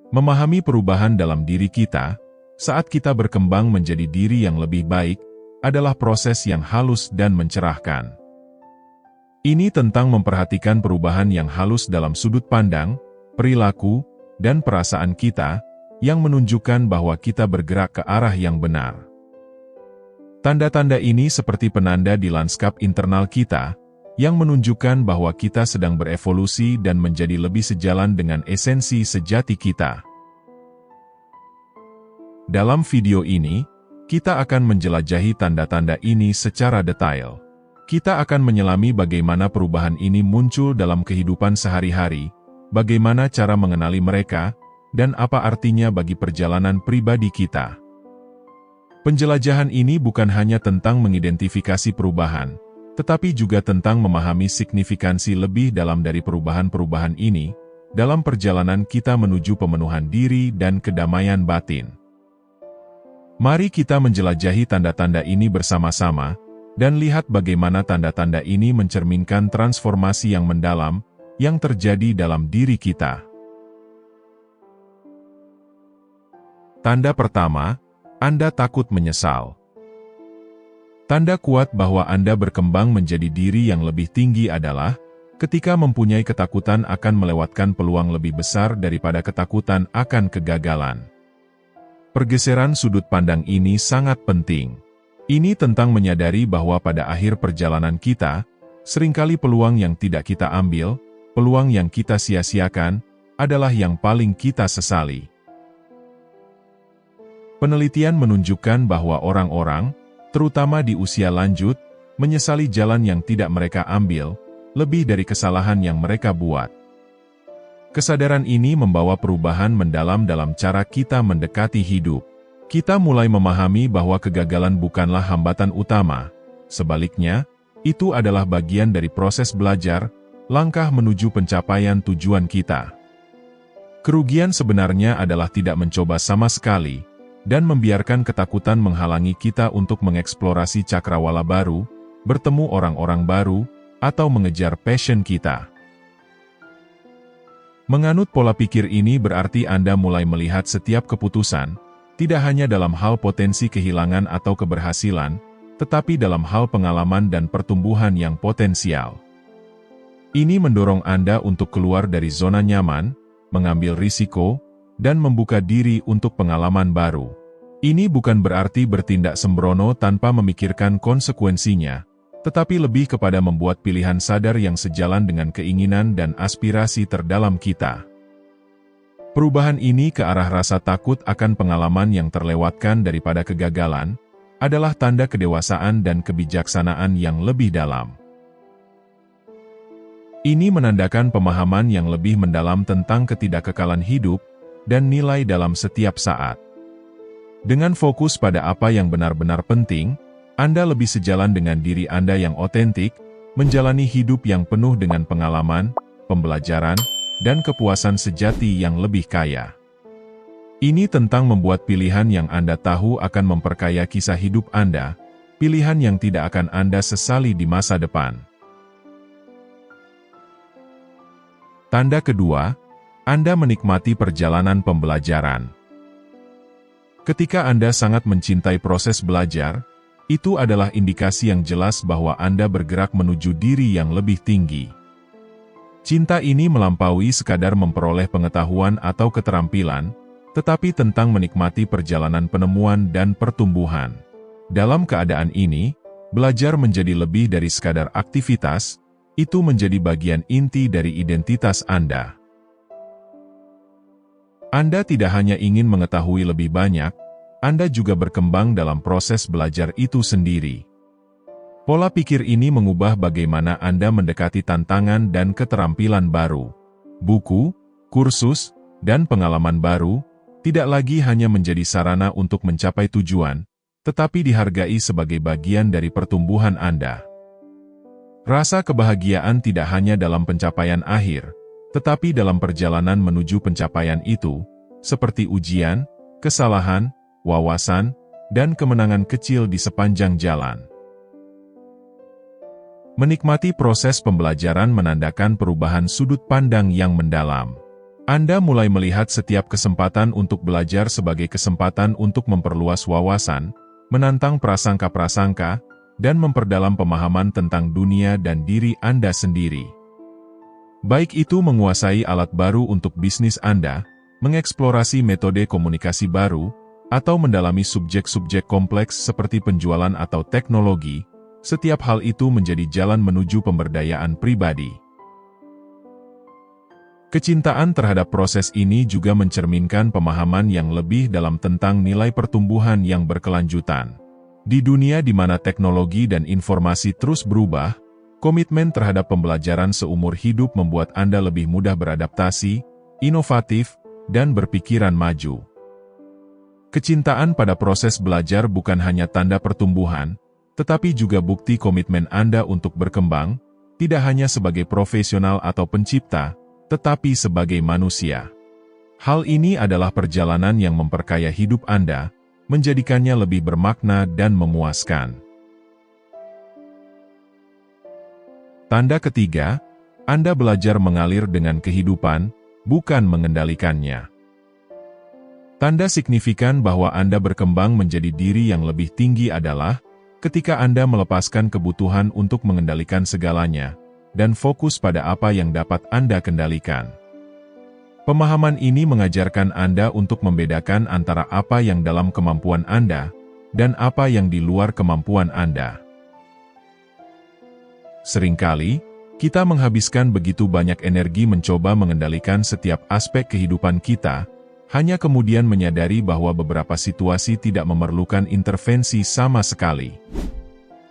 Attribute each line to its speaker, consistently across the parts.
Speaker 1: Memahami perubahan dalam diri kita, saat kita berkembang menjadi diri yang lebih baik, adalah proses yang halus dan mencerahkan. Ini tentang memperhatikan perubahan yang halus dalam sudut pandang, perilaku, dan perasaan kita, yang menunjukkan bahwa kita bergerak ke arah yang benar. Tanda-tanda ini seperti penanda di lanskap internal kita, yang menunjukkan bahwa kita sedang berevolusi dan menjadi lebih sejalan dengan esensi sejati kita. Dalam video ini, kita akan menjelajahi tanda-tanda ini secara detail. Kita akan menyelami bagaimana perubahan ini muncul dalam kehidupan sehari-hari, bagaimana cara mengenali mereka, dan apa artinya bagi perjalanan pribadi kita. Penjelajahan ini bukan hanya tentang mengidentifikasi perubahan, tetapi juga tentang memahami signifikansi lebih dalam dari perubahan-perubahan ini, dalam perjalanan kita menuju pemenuhan diri dan kedamaian batin. Mari kita menjelajahi tanda-tanda ini bersama-sama, dan lihat bagaimana tanda-tanda ini mencerminkan transformasi yang mendalam, yang terjadi dalam diri kita. Tanda pertama, Anda takut menyesal. Tanda kuat bahwa Anda berkembang menjadi diri yang lebih tinggi adalah ketika mempunyai ketakutan akan melewatkan peluang lebih besar daripada ketakutan akan kegagalan. Pergeseran sudut pandang ini sangat penting. Ini tentang menyadari bahwa pada akhir perjalanan kita, seringkali peluang yang tidak kita ambil, peluang yang kita sia-siakan, adalah yang paling kita sesali. Penelitian menunjukkan bahwa orang-orang, terutama di usia lanjut, menyesali jalan yang tidak mereka ambil, lebih dari kesalahan yang mereka buat. Kesadaran ini membawa perubahan mendalam dalam cara kita mendekati hidup. Kita mulai memahami bahwa kegagalan bukanlah hambatan utama. Sebaliknya, itu adalah bagian dari proses belajar, langkah menuju pencapaian tujuan kita. Kerugian sebenarnya adalah tidak mencoba sama sekali, dan membiarkan ketakutan menghalangi kita untuk mengeksplorasi cakrawala baru, bertemu orang-orang baru, atau mengejar passion kita. Menganut pola pikir ini berarti Anda mulai melihat setiap keputusan, tidak hanya dalam hal potensi kehilangan atau keberhasilan, tetapi dalam hal pengalaman dan pertumbuhan yang potensial. Ini mendorong Anda untuk keluar dari zona nyaman, mengambil risiko, dan membuka diri untuk pengalaman baru. Ini bukan berarti bertindak sembrono tanpa memikirkan konsekuensinya, tetapi lebih kepada membuat pilihan sadar yang sejalan dengan keinginan dan aspirasi terdalam kita. Perubahan ini ke arah rasa takut akan pengalaman yang terlewatkan daripada kegagalan, adalah tanda kedewasaan dan kebijaksanaan yang lebih dalam. Ini menandakan pemahaman yang lebih mendalam tentang ketidakkekalan hidup, dan nilai dalam setiap saat. Dengan fokus pada apa yang benar-benar penting, Anda lebih sejalan dengan diri Anda yang otentik, menjalani hidup yang penuh dengan pengalaman, pembelajaran, dan kepuasan sejati yang lebih kaya. Ini tentang membuat pilihan yang Anda tahu akan memperkaya kisah hidup Anda, pilihan yang tidak akan Anda sesali di masa depan. Tanda kedua, Anda menikmati perjalanan pembelajaran. Ketika Anda sangat mencintai proses belajar, itu adalah indikasi yang jelas bahwa Anda bergerak menuju diri yang lebih tinggi. Cinta ini melampaui sekadar memperoleh pengetahuan atau keterampilan, tetapi tentang menikmati perjalanan penemuan dan pertumbuhan. Dalam keadaan ini, belajar menjadi lebih dari sekadar aktivitas, itu menjadi bagian inti dari identitas Anda. Anda tidak hanya ingin mengetahui lebih banyak, Anda juga berkembang dalam proses belajar itu sendiri. Pola pikir ini mengubah bagaimana Anda mendekati tantangan dan keterampilan baru. Buku, kursus, dan pengalaman baru, tidak lagi hanya menjadi sarana untuk mencapai tujuan, tetapi dihargai sebagai bagian dari pertumbuhan Anda. Rasa kebahagiaan tidak hanya dalam pencapaian akhir, tetapi dalam perjalanan menuju pencapaian itu, seperti ujian, kesalahan, wawasan, dan kemenangan kecil di sepanjang jalan. Menikmati proses pembelajaran menandakan perubahan sudut pandang yang mendalam. Anda mulai melihat setiap kesempatan untuk belajar sebagai kesempatan untuk memperluas wawasan, menantang prasangka-prasangka, dan memperdalam pemahaman tentang dunia dan diri Anda sendiri. Baik itu menguasai alat baru untuk bisnis Anda, mengeksplorasi metode komunikasi baru, atau mendalami subjek-subjek kompleks seperti penjualan atau teknologi, setiap hal itu menjadi jalan menuju pemberdayaan pribadi. Kecintaan terhadap proses ini juga mencerminkan pemahaman yang lebih dalam tentang nilai pertumbuhan yang berkelanjutan. Di dunia di mana teknologi dan informasi terus berubah, komitmen terhadap pembelajaran seumur hidup membuat Anda lebih mudah beradaptasi, inovatif, dan berpikiran maju. Kecintaan pada proses belajar bukan hanya tanda pertumbuhan, tetapi juga bukti komitmen Anda untuk berkembang, tidak hanya sebagai profesional atau pencipta, tetapi sebagai manusia. Hal ini adalah perjalanan yang memperkaya hidup Anda, menjadikannya lebih bermakna dan memuaskan. Tanda ketiga, Anda belajar mengalir dengan kehidupan, bukan mengendalikannya. Tanda signifikan bahwa Anda berkembang menjadi diri yang lebih tinggi adalah ketika Anda melepaskan kebutuhan untuk mengendalikan segalanya, dan fokus pada apa yang dapat Anda kendalikan. Pemahaman ini mengajarkan Anda untuk membedakan antara apa yang dalam kemampuan Anda, dan apa yang di luar kemampuan Anda. Seringkali, kita menghabiskan begitu banyak energi mencoba mengendalikan setiap aspek kehidupan kita, hanya kemudian menyadari bahwa beberapa situasi tidak memerlukan intervensi sama sekali.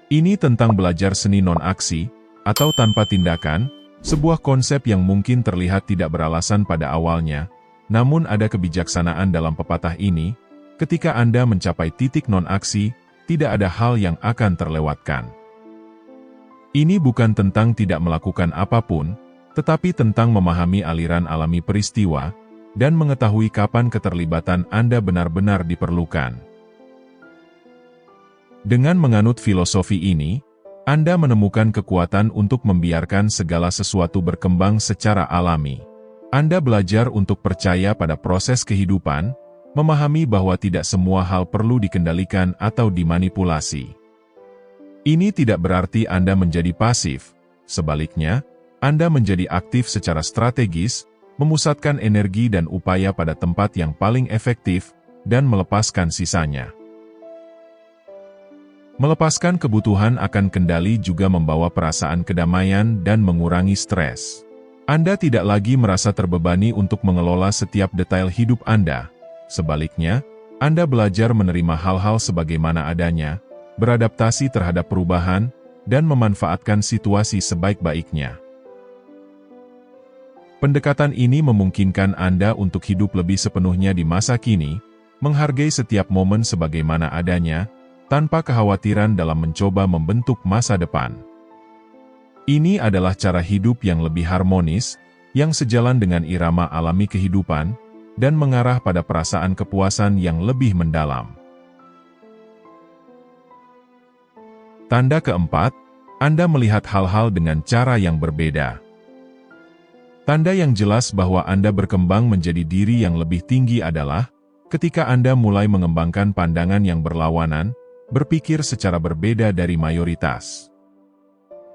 Speaker 1: Ini tentang belajar seni non-aksi, atau tanpa tindakan, sebuah konsep yang mungkin terlihat tidak beralasan pada awalnya, namun ada kebijaksanaan dalam pepatah ini, ketika Anda mencapai titik non-aksi, tidak ada hal yang akan terlewatkan. Ini bukan tentang tidak melakukan apapun, tetapi tentang memahami aliran alami peristiwa, dan mengetahui kapan keterlibatan Anda benar-benar diperlukan. Dengan menganut filosofi ini, Anda menemukan kekuatan untuk membiarkan segala sesuatu berkembang secara alami. Anda belajar untuk percaya pada proses kehidupan, memahami bahwa tidak semua hal perlu dikendalikan atau dimanipulasi. Ini tidak berarti Anda menjadi pasif, sebaliknya, Anda menjadi aktif secara strategis, memusatkan energi dan upaya pada tempat yang paling efektif, dan melepaskan sisanya. Melepaskan kebutuhan akan kendali juga membawa perasaan kedamaian dan mengurangi stres. Anda tidak lagi merasa terbebani untuk mengelola setiap detail hidup Anda. Sebaliknya, Anda belajar menerima hal-hal sebagaimana adanya, beradaptasi terhadap perubahan, dan memanfaatkan situasi sebaik-baiknya. Pendekatan ini memungkinkan Anda untuk hidup lebih sepenuhnya di masa kini, menghargai setiap momen sebagaimana adanya, tanpa kekhawatiran dalam mencoba membentuk masa depan. Ini adalah cara hidup yang lebih harmonis, yang sejalan dengan irama alami kehidupan, dan mengarah pada perasaan kepuasan yang lebih mendalam. Tanda keempat, Anda melihat hal-hal dengan cara yang berbeda. Tanda yang jelas bahwa Anda berkembang menjadi diri yang lebih tinggi adalah ketika Anda mulai mengembangkan pandangan yang berlawanan, berpikir secara berbeda dari mayoritas.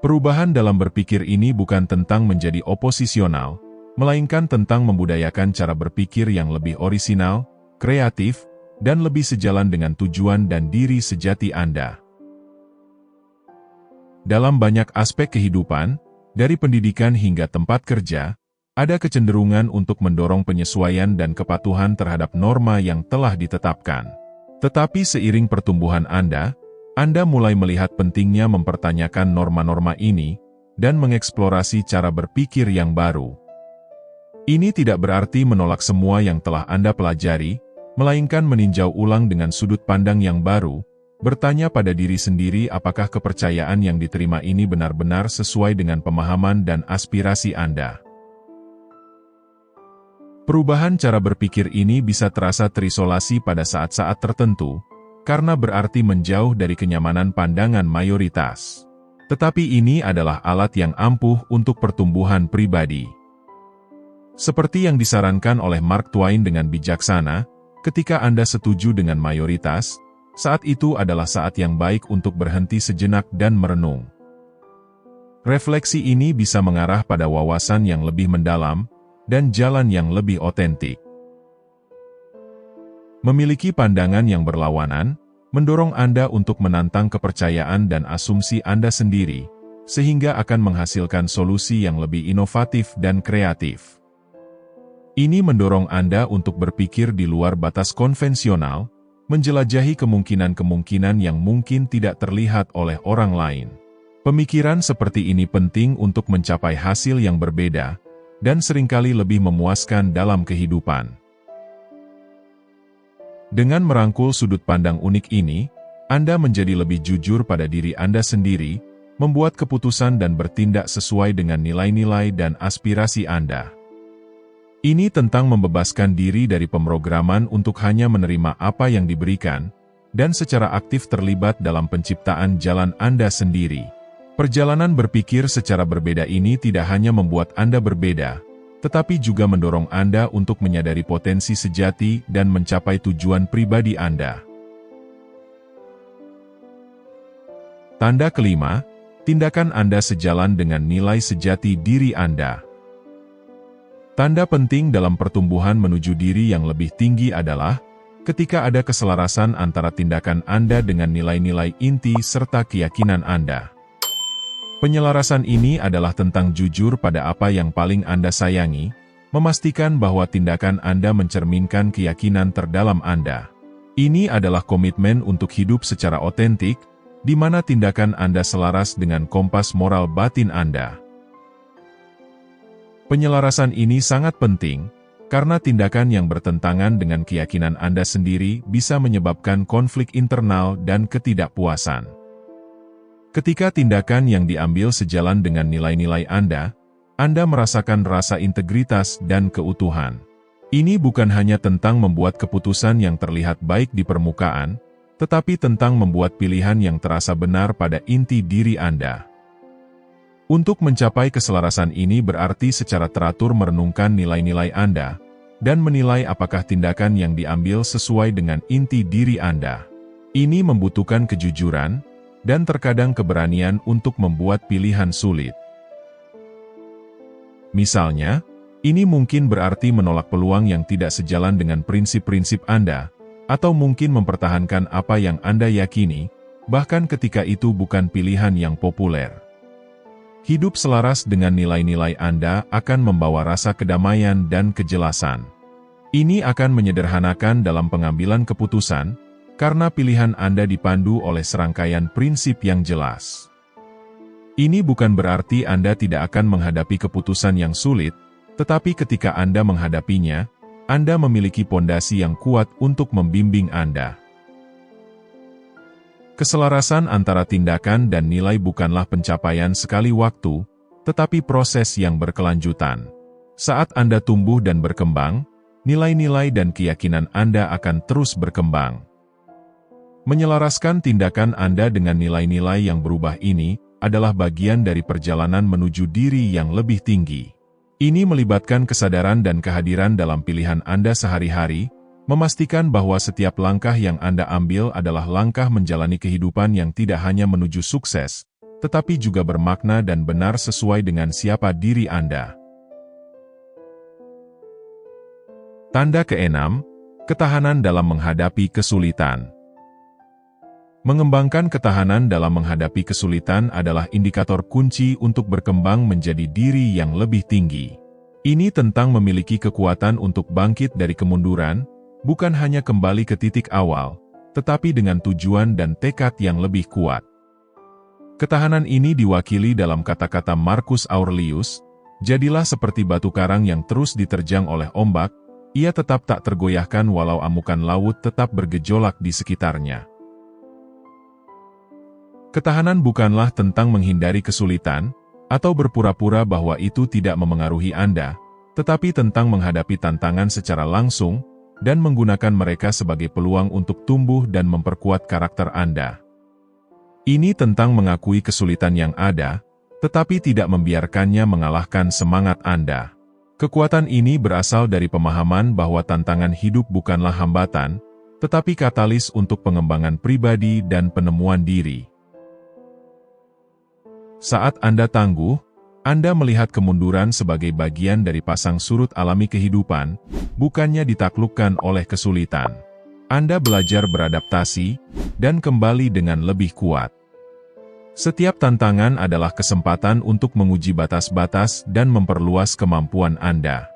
Speaker 1: Perubahan dalam berpikir ini bukan tentang menjadi oposisional, melainkan tentang membudayakan cara berpikir yang lebih orisinal, kreatif, dan lebih sejalan dengan tujuan dan diri sejati Anda. Dalam banyak aspek kehidupan, dari pendidikan hingga tempat kerja, ada kecenderungan untuk mendorong penyesuaian dan kepatuhan terhadap norma yang telah ditetapkan. Tetapi seiring pertumbuhan Anda mulai melihat pentingnya mempertanyakan norma-norma ini, dan mengeksplorasi cara berpikir yang baru. Ini tidak berarti menolak semua yang telah Anda pelajari, melainkan meninjau ulang dengan sudut pandang yang baru, bertanya pada diri sendiri apakah kepercayaan yang diterima ini benar-benar sesuai dengan pemahaman dan aspirasi Anda. Perubahan cara berpikir ini bisa terasa terisolasi pada saat-saat tertentu, karena berarti menjauh dari kenyamanan pandangan mayoritas. Tetapi ini adalah alat yang ampuh untuk pertumbuhan pribadi. Seperti yang disarankan oleh Mark Twain dengan bijaksana, ketika Anda setuju dengan mayoritas, saat itu adalah saat yang baik untuk berhenti sejenak dan merenung. Refleksi ini bisa mengarah pada wawasan yang lebih mendalam dan jalan yang lebih otentik. Memiliki pandangan yang berlawanan mendorong Anda untuk menantang kepercayaan dan asumsi Anda sendiri, sehingga akan menghasilkan solusi yang lebih inovatif dan kreatif. Ini mendorong Anda untuk berpikir di luar batas konvensional, menjelajahi kemungkinan-kemungkinan yang mungkin tidak terlihat oleh orang lain. Pemikiran seperti ini penting untuk mencapai hasil yang berbeda, dan seringkali lebih memuaskan dalam kehidupan. Dengan merangkul sudut pandang unik ini, Anda menjadi lebih jujur pada diri Anda sendiri, membuat keputusan dan bertindak sesuai dengan nilai-nilai dan aspirasi Anda. Ini tentang membebaskan diri dari pemrograman untuk hanya menerima apa yang diberikan, dan secara aktif terlibat dalam penciptaan jalan Anda sendiri. Perjalanan berpikir secara berbeda ini tidak hanya membuat Anda berbeda, tetapi juga mendorong Anda untuk menyadari potensi sejati dan mencapai tujuan pribadi Anda. Tanda kelima, tindakan Anda sejalan dengan nilai sejati diri Anda. Tanda penting dalam pertumbuhan menuju diri yang lebih tinggi adalah ketika ada keselarasan antara tindakan Anda dengan nilai-nilai inti serta keyakinan Anda. Penyelarasan ini adalah tentang jujur pada apa yang paling Anda sayangi, memastikan bahwa tindakan Anda mencerminkan keyakinan terdalam Anda. Ini adalah komitmen untuk hidup secara otentik, di mana tindakan Anda selaras dengan kompas moral batin Anda. Penyelarasan ini sangat penting, karena tindakan yang bertentangan dengan keyakinan Anda sendiri bisa menyebabkan konflik internal dan ketidakpuasan. Ketika tindakan yang diambil sejalan dengan nilai-nilai Anda merasakan rasa integritas dan keutuhan. Ini bukan hanya tentang membuat keputusan yang terlihat baik di permukaan, tetapi tentang membuat pilihan yang terasa benar pada inti diri Anda. Untuk mencapai keselarasan ini berarti secara teratur merenungkan nilai-nilai Anda, dan menilai apakah tindakan yang diambil sesuai dengan inti diri Anda. Ini membutuhkan kejujuran, dan terkadang keberanian untuk membuat pilihan sulit. Misalnya, ini mungkin berarti menolak peluang yang tidak sejalan dengan prinsip-prinsip Anda, atau mungkin mempertahankan apa yang Anda yakini, bahkan ketika itu bukan pilihan yang populer. Hidup selaras dengan nilai-nilai Anda akan membawa rasa kedamaian dan kejelasan. Ini akan menyederhanakan dalam pengambilan keputusan, karena pilihan Anda dipandu oleh serangkaian prinsip yang jelas. Ini bukan berarti Anda tidak akan menghadapi keputusan yang sulit, tetapi ketika Anda menghadapinya, Anda memiliki pondasi yang kuat untuk membimbing Anda. Keselarasan antara tindakan dan nilai bukanlah pencapaian sekali waktu, tetapi proses yang berkelanjutan. Saat Anda tumbuh dan berkembang, nilai-nilai dan keyakinan Anda akan terus berkembang. Menyelaraskan tindakan Anda dengan nilai-nilai yang berubah ini adalah bagian dari perjalanan menuju diri yang lebih tinggi. Ini melibatkan kesadaran dan kehadiran dalam pilihan Anda sehari-hari, memastikan bahwa setiap langkah yang Anda ambil adalah langkah menjalani kehidupan yang tidak hanya menuju sukses, tetapi juga bermakna dan benar sesuai dengan siapa diri Anda. Tanda keenam, ketahanan dalam menghadapi kesulitan. Mengembangkan ketahanan dalam menghadapi kesulitan adalah indikator kunci untuk berkembang menjadi diri yang lebih tinggi. Ini tentang memiliki kekuatan untuk bangkit dari kemunduran, bukan hanya kembali ke titik awal, tetapi dengan tujuan dan tekad yang lebih kuat. Ketahanan ini diwakili dalam kata-kata Marcus Aurelius, "Jadilah seperti batu karang yang terus diterjang oleh ombak, ia tetap tak tergoyahkan walau amukan laut tetap bergejolak di sekitarnya." Ketahanan bukanlah tentang menghindari kesulitan, atau berpura-pura bahwa itu tidak memengaruhi Anda, tetapi tentang menghadapi tantangan secara langsung, dan menggunakan mereka sebagai peluang untuk tumbuh dan memperkuat karakter Anda. Ini tentang mengakui kesulitan yang ada, tetapi tidak membiarkannya mengalahkan semangat Anda. Kekuatan ini berasal dari pemahaman bahwa tantangan hidup bukanlah hambatan, tetapi katalis untuk pengembangan pribadi dan penemuan diri. Saat Anda tangguh, Anda melihat kemunduran sebagai bagian dari pasang surut alami kehidupan, bukannya ditaklukkan oleh kesulitan. Anda belajar beradaptasi dan kembali dengan lebih kuat. Setiap tantangan adalah kesempatan untuk menguji batas-batas dan memperluas kemampuan Anda.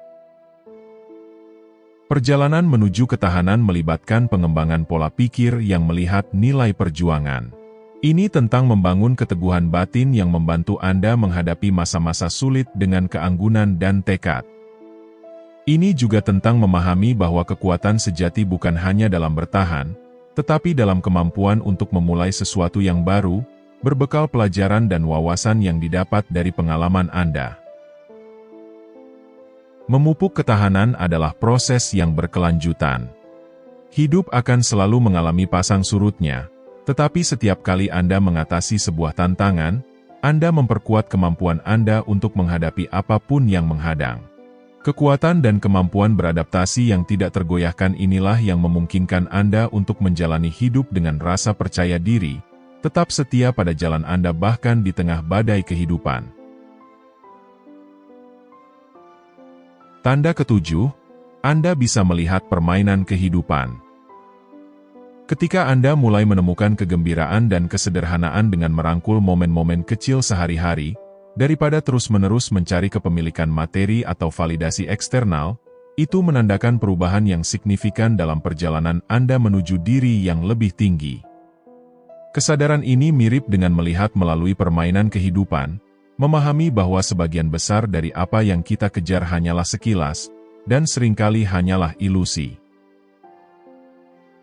Speaker 1: Perjalanan menuju ketahanan melibatkan pengembangan pola pikir yang melihat nilai perjuangan. Ini tentang membangun keteguhan batin yang membantu Anda menghadapi masa-masa sulit dengan keanggunan dan tekad. Ini juga tentang memahami bahwa kekuatan sejati bukan hanya dalam bertahan, tetapi dalam kemampuan untuk memulai sesuatu yang baru, berbekal pelajaran dan wawasan yang didapat dari pengalaman Anda. Memupuk ketahanan adalah proses yang berkelanjutan. Hidup akan selalu mengalami pasang surutnya, tetapi setiap kali Anda mengatasi sebuah tantangan, Anda memperkuat kemampuan Anda untuk menghadapi apapun yang menghadang. Kekuatan dan kemampuan beradaptasi yang tidak tergoyahkan inilah yang memungkinkan Anda untuk menjalani hidup dengan rasa percaya diri, tetap setia pada jalan Anda bahkan di tengah badai kehidupan. Tanda ketujuh, Anda bisa melihat permainan kehidupan. Ketika Anda mulai menemukan kegembiraan dan kesederhanaan dengan merangkul momen-momen kecil sehari-hari, daripada terus-menerus mencari kepemilikan materi atau validasi eksternal, itu menandakan perubahan yang signifikan dalam perjalanan Anda menuju diri yang lebih tinggi. Kesadaran ini mirip dengan melihat melalui permainan kehidupan, memahami bahwa sebagian besar dari apa yang kita kejar hanyalah sekilas, dan seringkali hanyalah ilusi.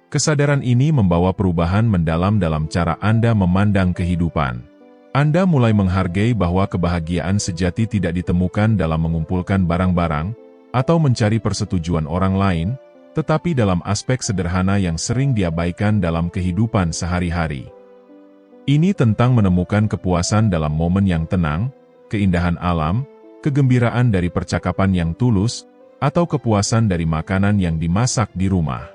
Speaker 1: Kesadaran ini membawa perubahan mendalam dalam cara Anda memandang kehidupan. Anda mulai menghargai bahwa kebahagiaan sejati tidak ditemukan dalam mengumpulkan barang-barang, atau mencari persetujuan orang lain, tetapi dalam aspek sederhana yang sering diabaikan dalam kehidupan sehari-hari. Ini tentang menemukan kepuasan dalam momen yang tenang, keindahan alam, kegembiraan dari percakapan yang tulus, atau kepuasan dari makanan yang dimasak di rumah.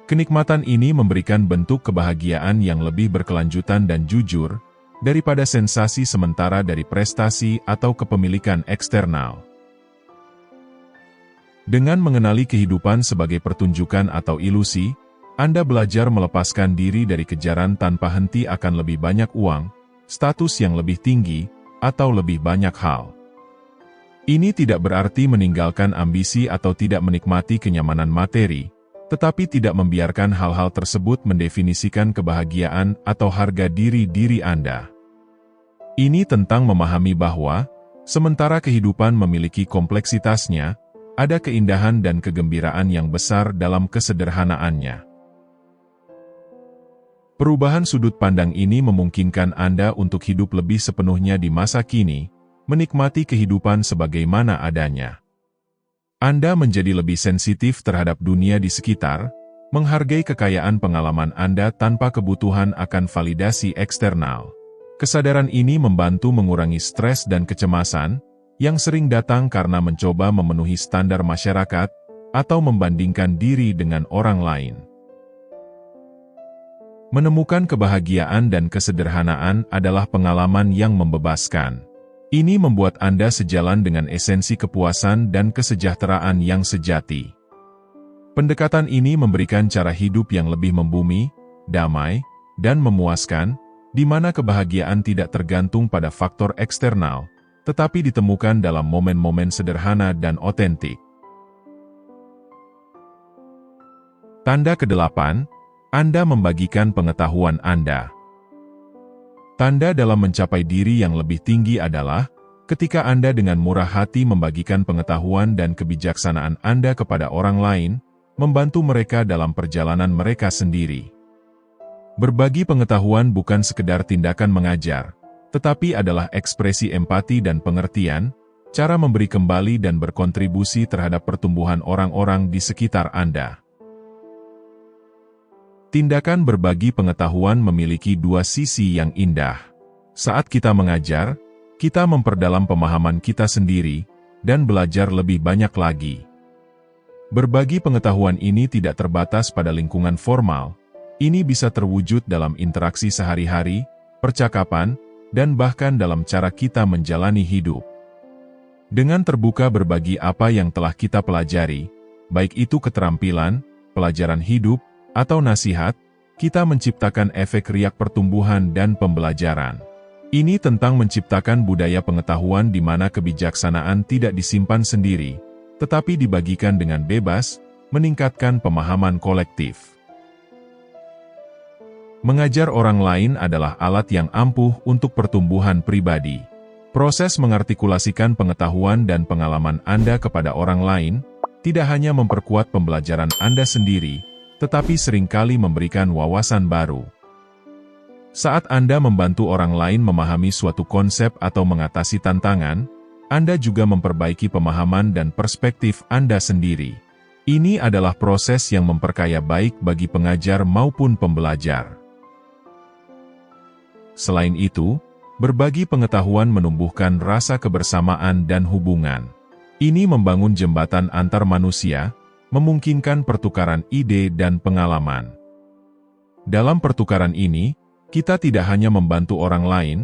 Speaker 1: Kenikmatan ini memberikan bentuk kebahagiaan yang lebih berkelanjutan dan jujur, daripada sensasi sementara dari prestasi atau kepemilikan eksternal. Dengan mengenali kehidupan sebagai pertunjukan atau ilusi, Anda belajar melepaskan diri dari kejaran tanpa henti akan lebih banyak uang, status yang lebih tinggi, atau lebih banyak hal. Ini tidak berarti meninggalkan ambisi atau tidak menikmati kenyamanan materi, tetapi tidak membiarkan hal-hal tersebut mendefinisikan kebahagiaan atau harga diri Anda. Ini tentang memahami bahwa, sementara kehidupan memiliki kompleksitasnya, ada keindahan dan kegembiraan yang besar dalam kesederhanaannya. Perubahan sudut pandang ini memungkinkan Anda untuk hidup lebih sepenuhnya di masa kini, menikmati kehidupan sebagaimana adanya. Anda menjadi lebih sensitif terhadap dunia di sekitar, menghargai kekayaan pengalaman Anda tanpa kebutuhan akan validasi eksternal. Kesadaran ini membantu mengurangi stres dan kecemasan, yang sering datang karena mencoba memenuhi standar masyarakat, atau membandingkan diri dengan orang lain. Menemukan kebahagiaan dan kesederhanaan adalah pengalaman yang membebaskan. Ini membuat Anda sejalan dengan esensi kepuasan dan kesejahteraan yang sejati. Pendekatan ini memberikan cara hidup yang lebih membumi, damai, dan memuaskan, di mana kebahagiaan tidak tergantung pada faktor eksternal, tetapi ditemukan dalam momen-momen sederhana dan otentik. Tanda ke-8, Anda membagikan pengetahuan Anda. Tanda dalam mencapai diri yang lebih tinggi adalah, ketika Anda dengan murah hati membagikan pengetahuan dan kebijaksanaan Anda kepada orang lain, membantu mereka dalam perjalanan mereka sendiri. Berbagi pengetahuan bukan sekedar tindakan mengajar, tetapi adalah ekspresi empati dan pengertian, cara memberi kembali dan berkontribusi terhadap pertumbuhan orang-orang di sekitar Anda. Tindakan berbagi pengetahuan memiliki dua sisi yang indah. Saat kita mengajar, kita memperdalam pemahaman kita sendiri, dan belajar lebih banyak lagi. Berbagi pengetahuan ini tidak terbatas pada lingkungan formal, ini bisa terwujud dalam interaksi sehari-hari, percakapan, dan bahkan dalam cara kita menjalani hidup. Dengan terbuka berbagi apa yang telah kita pelajari, baik itu keterampilan, pelajaran hidup, atau nasihat, kita menciptakan efek riak pertumbuhan dan pembelajaran. Ini tentang menciptakan budaya pengetahuan di mana kebijaksanaan tidak disimpan sendiri, tetapi dibagikan dengan bebas, meningkatkan pemahaman kolektif. Mengajar orang lain adalah alat yang ampuh untuk pertumbuhan pribadi. Proses mengartikulasikan pengetahuan dan pengalaman Anda kepada orang lain, tidak hanya memperkuat pembelajaran Anda sendiri, tetapi seringkali memberikan wawasan baru. Saat Anda membantu orang lain memahami suatu konsep atau mengatasi tantangan, Anda juga memperbaiki pemahaman dan perspektif Anda sendiri. Ini adalah proses yang memperkaya baik bagi pengajar maupun pembelajar. Selain itu, berbagi pengetahuan menumbuhkan rasa kebersamaan dan hubungan. Ini membangun jembatan antar manusia, memungkinkan pertukaran ide dan pengalaman. Dalam pertukaran ini, kita tidak hanya membantu orang lain,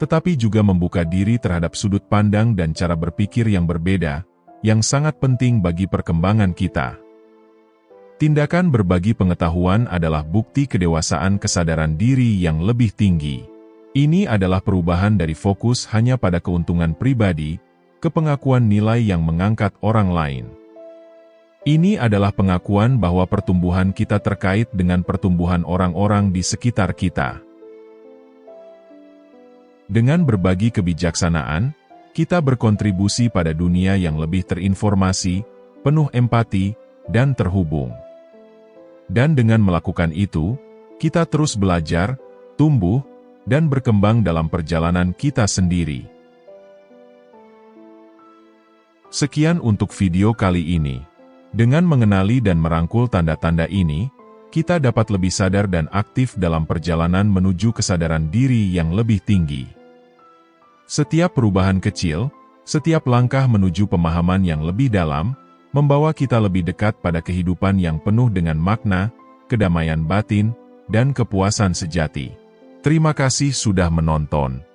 Speaker 1: tetapi juga membuka diri terhadap sudut pandang dan cara berpikir yang berbeda, yang sangat penting bagi perkembangan kita. Tindakan berbagi pengetahuan adalah bukti kedewasaan kesadaran diri yang lebih tinggi. Ini adalah perubahan dari fokus hanya pada keuntungan pribadi, ke pengakuan nilai yang mengangkat orang lain. Ini adalah pengakuan bahwa pertumbuhan kita terkait dengan pertumbuhan orang-orang di sekitar kita. Dengan berbagi kebijaksanaan, kita berkontribusi pada dunia yang lebih terinformasi, penuh empati, dan terhubung. Dan dengan melakukan itu, kita terus belajar, tumbuh, dan berkembang dalam perjalanan kita sendiri. Sekian untuk video kali ini. Dengan mengenali dan merangkul tanda-tanda ini, kita dapat lebih sadar dan aktif dalam perjalanan menuju kesadaran diri yang lebih tinggi. Setiap perubahan kecil, setiap langkah menuju pemahaman yang lebih dalam, membawa kita lebih dekat pada kehidupan yang penuh dengan makna, kedamaian batin, dan kepuasan sejati. Terima kasih sudah menonton.